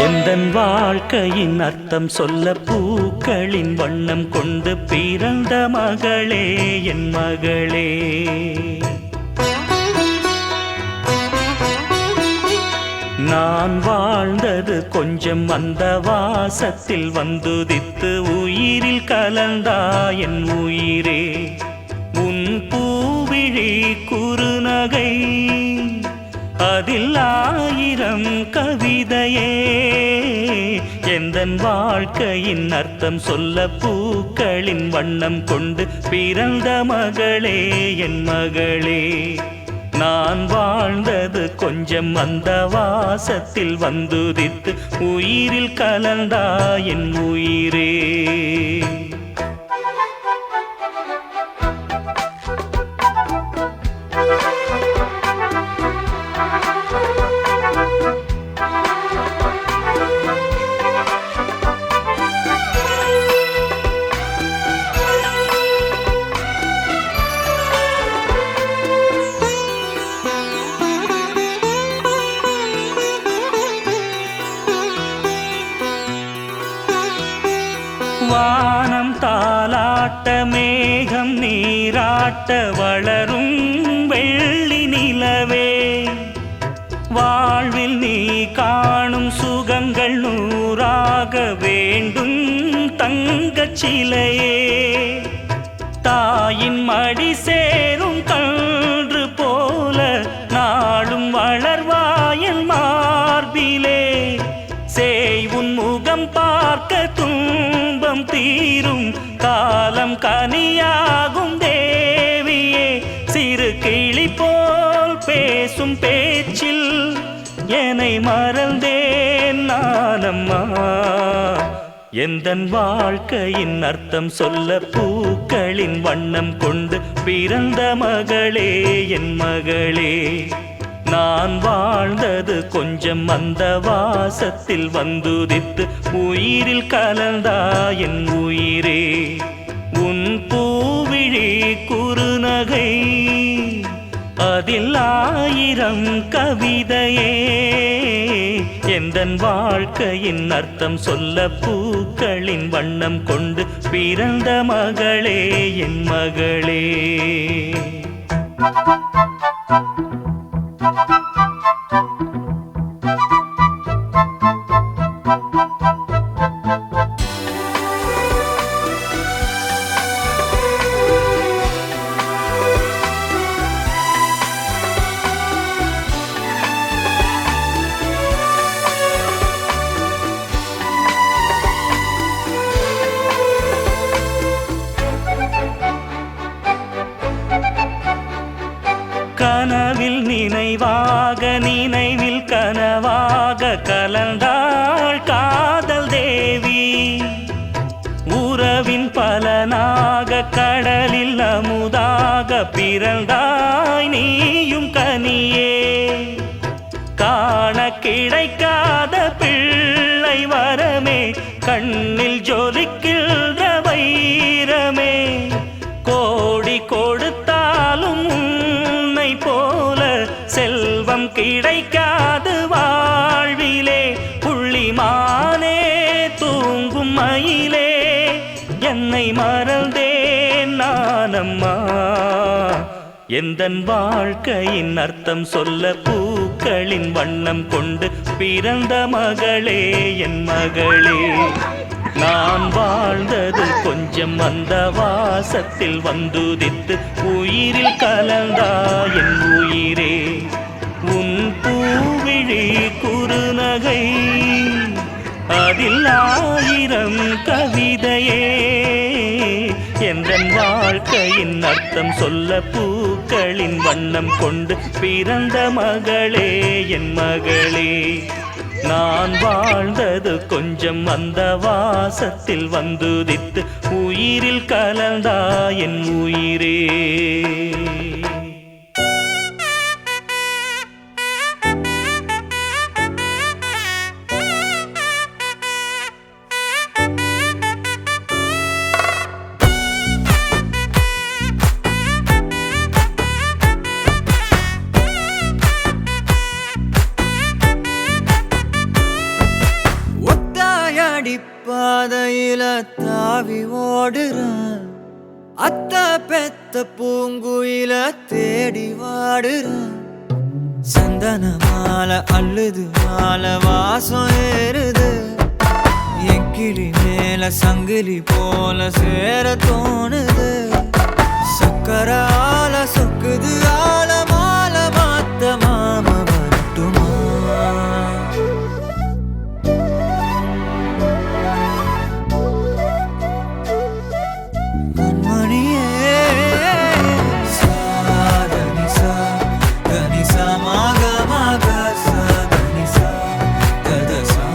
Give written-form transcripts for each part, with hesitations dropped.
எந்தன் வாழ்க்கையின் அர்த்தம் சொல்ல பூக்களின் வண்ணம் கொண்டு பிறந்த மகளே என் மகளே. நான் வாழ்ந்தது கொஞ்சம் அந்த வாசத்தில் வந்துதித்து உயிரில் கலந்தா என் உயிரே. உன் பூவிழி குறுநகை அதில் ஆயிரம் கவிதையே. எந்தன் வாழ்க்கையின் அர்த்தம் சொல்ல பூக்களின் வண்ணம் கொண்டு பிறந்த மகளே என் மகளே. நான் வாழ்ந்தது கொஞ்சம் அந்த வாசத்தில் வந்துதித்து உயிரில் கலந்தா என் உயிரே. வானம் தாலாட்ட மேகம் நீராட்ட வளரும் வெள்ளி நிலவே. வாழ்வில் நீ காணும் சுகங்கள் நூறாக வேண்டும் தங்கச் சிலையே. தாயின் மடி சேரும் கன்று போல நாளும் வளர்வாயன் மார்பிலே. சேய் உன் முகம் பார்க்க துன்பம் தீரும் காலம் கனியாகும் தேவியே. சிறு கிளி போல் பேசும் பேச்சில் என்னை மறந்தேன் நானம்மா. எந்தன் வாழ்க்கையின் அர்த்தம் சொல்ல பூக்களின் வண்ணம் கொண்டு பிறந்த மகளே என் மகளே. நான் வாழ்ந்தது கொஞ்சம் அந்த வாசத்தில் வந்துதித்து உயிரில் கலந்தா என் உயிரே. உன் பூவிழி குறுநகை அதில் ஆயிரம் கவிதையே. எந்தன் வாழ்க்கையின் அர்த்தம் சொல்ல பூக்களின் வண்ணம் கொண்டு பிறந்த மகளே என் மகளே. கனவில் நினைவாக நினைவில் கனவாக கலந்தாள் காதல் தேவி. உறவின் பலனாக கடலில் அமுதாக பிறந்தாய் நீயும் கனியே. காண கிடைக்காத பிள்ளை வரமே கண்ணில் ஜொலிக்கின்ற வைரமே. கோடி கொடுத்தாலும் உன்னை போல செல்வம் கிடைக்காது வாழ்விலே. புள்ளிமானே தூங்கும் மயிலே என்னை மறந்தேன் நானம்மா. எந்தன் வாழ்க்கையின் அர்த்தம் சொல்ல பூக்களின் வண்ணம் கொண்டு பிறந்த மகளே என் மகளே. நான் வாழ்ந்தது கொஞ்சம் அந்த வாசத்தில் வந்துதித்து உயிரில் கலந்தா என் உயிரே. உன் பூவிழி குறுநகை அதில் ஆயிரம் கவிதையே. எந்தன் வாழ்க்கையின் அர்த்தம் சொல்ல பூக்களின் வண்ணம் கொண்டு பிறந்த மகளே என் மகளே. நான் வாழ்ந்தது கொஞ்சம் அந்த வாசத்தில் வந்துதித்து உயிரில் கலந்தா என் உயிரே. பூங்குயில தாவி ஓடுறேன், அத்த பெத்த பூங்குயில தேடி வாடுறேன். சந்தன மாலை அள்ளுது மாலை வாசம் ஏறுது, என் கிளி மேல சங்கிலி போல சேர தோணுது. சக்கர ஆல சொக்குது ஆல மாலை மாத்த மாம வரட்டுமா? கண்மணியே சாதனிசா கனிசா மாக மாக சாதனிசா கதசா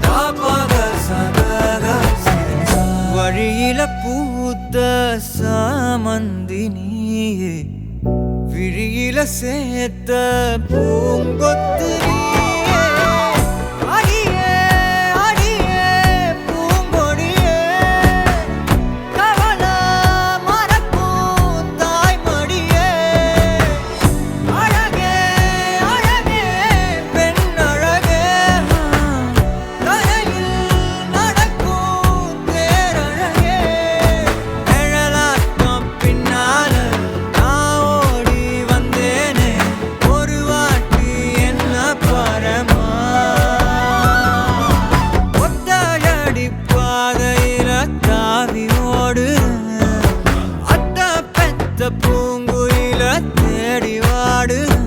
தாபக சகக சிதனிசா. வழியில பூத்த சாமந்தி நீயே, விழியில சேர்த்த பூங்கொத்து நீயே. அடியே அடியே பூங்கொடியே, கவல மறக்கும் தாய்மடியே. அழகே அழகே பெண் அழகே, கரையில் நடக்கும் தேரழகே. நிழலாட்டம் பின்னால நான் ஓடி வந்தேனே, ஒரு வாட்டி என்ன பரமா. ஒத்தடி பாதையில தாவி ஓடுறேன், அத்த பெத்த பூங்குயில தேடி வாடுறேன்.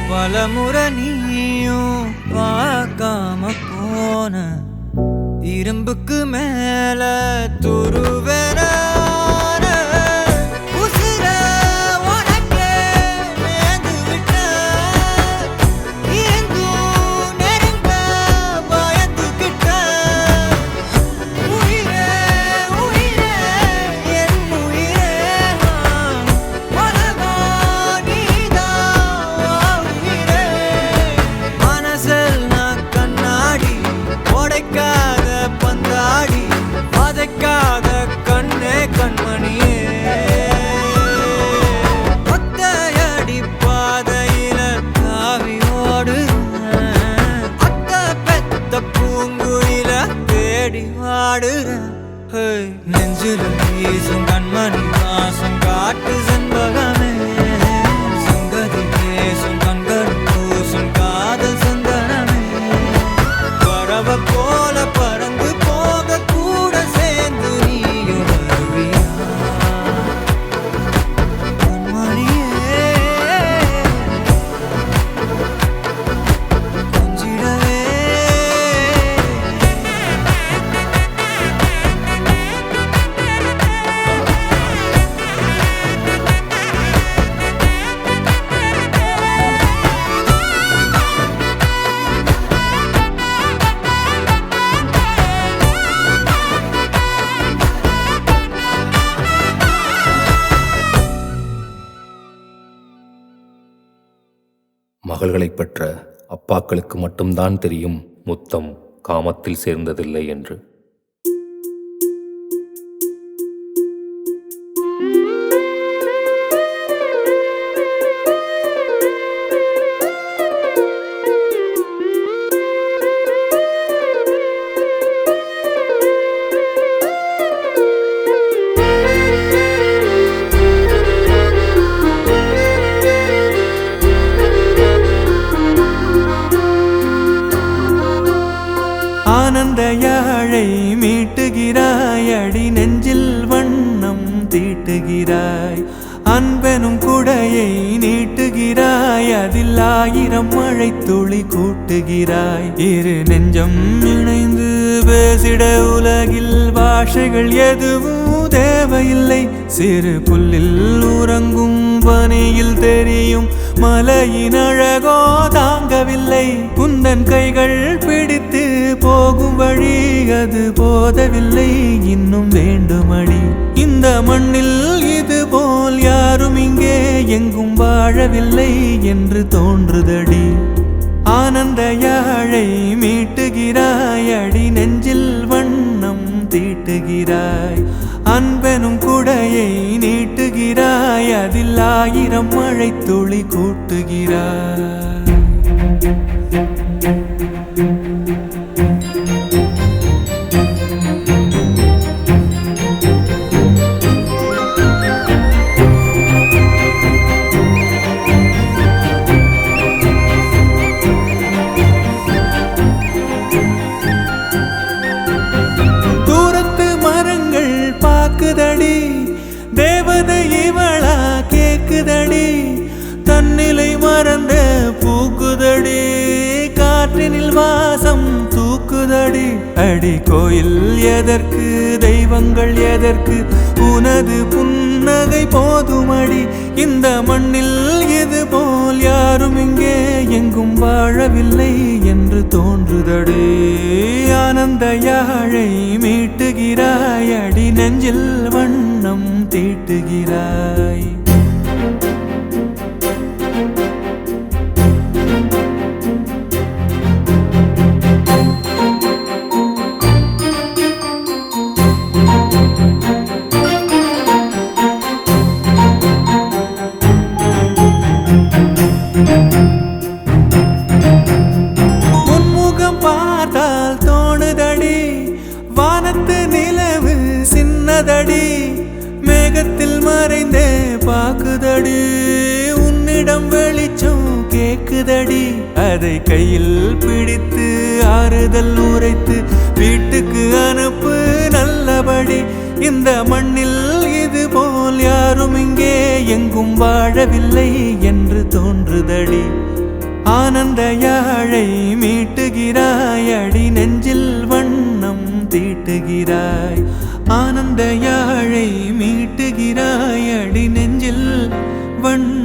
பலமுறை நீயும் பார்க்காம போன, இரும்புக்கு மேல துருவென உசிர உனக்கே நேர்ந்து விட்ட. இருந்தும் நெருங்க பயந்துகிட்ட. உயிரே உயிரே என் உயிரே, உலகா நீதான் உயிரே. மனசில் நான் கண்ணாடி, உடைக்காத பந்தாடி, வதைக்காத கண்ணே கண்மணியே. ஒத்தையடி பாதையில தாவி ஓடுறேன், அத்த பெத்த பூங்குயில தேடி வாடுறேன். நெஞ்சில வீசும் கண்மணி வாசம் காட்டு செண்பகமே, சங்கதி பேசும் கண்கள் பூசும் காதல் சந்தனமே. பறவ போல பறந்து போக கூட சேர்ந்து நீயும் வருவியா? கண்மணியே கொஞ்சிடவே. மகள்களைப் பெற்ற அப்பாக்களுக்கு மட்டும்தான் தெரியும் முத்தம் காமத்தில் சேர்ந்ததில்லை என்று. ஆனந்த யாழை மீட்டுகிறாய், அடி நெஞ்சில் வண்ணம் தீட்டுகிறாய். அன்பெனும் குடையை நீட்டுகிறாய், அதில் 1000 மழை துளி கூட்டுகிறாய். இரு நெஞ்சம் இணைந்து பேசிட உலகில் பாஷைகள் எதுவும் தேவையில்லை. சிறு புல்லில் உறங்கும் பனியில் தெரியும் மலையின் அழகோ தாங்கவில்லை. குந்தன் கைகள் பிடித்து போகும் வழி அது போதவில்லை, இன்னும் வேண்டுமடி. இந்த மண்ணில் இது போல் யாரும் இங்கே எங்கும் வாழ வாழவில்லை என்று தோன்றுதடி. ஆனந்த யாழை மீட்டுகிறாய், அடி நெஞ்சில் வண்ணம் தீட்டுகிறாய். அன்பெனும் குடையை நீட்டுகிறாய், அதில் 1000 மழை துளி கூட்டுகிறாய். பாக்குதடி தேவதை இவளா கேக்குதடி, தன்னிலை மறந்த பூக்குதடி, காற்றினில் வாசம் தூக்குதடி. அடி கோயில் எதற்கு, தெய்வங்கள் எதற்கு, உனது புன்னகை போதுமடி. இந்த மண்ணில் இது போல் யாரும் இங்கே எங்கும் வாழவில்லை என்று தோன்றுதடி. ஆனந்த யாழை மீட்டுகிறாய், அடி நெஞ்சில் வண்ணம் தீட்டுகிறாய். உன்முகம் பார்த்தால் தோணுதடி, வானத்து நிலவு சின்னதடி, மேகத்தில் மறைந்தே பாக்குதடி. உன்னிடம் வெளிச்சம் கேக்குதடி, அதை கையில் பிடித்து ஆறுதல் உரைத்து வீட்டுக்கு அனுப்பு நல்லபடி. இந்த மண்ணில் இது போல் யாரும் இங்கே எங்கும் வாழவில்லை என்று தோன்றுதடி. ஆனந்த யாழை மீட்டுகிறாய், அடி நெஞ்சில் வண்ணம் தீட்டுகிறாய். ஆனந்த யாழை மீட்டுகிறாய், அடி நெஞ்சில் வண்ணம்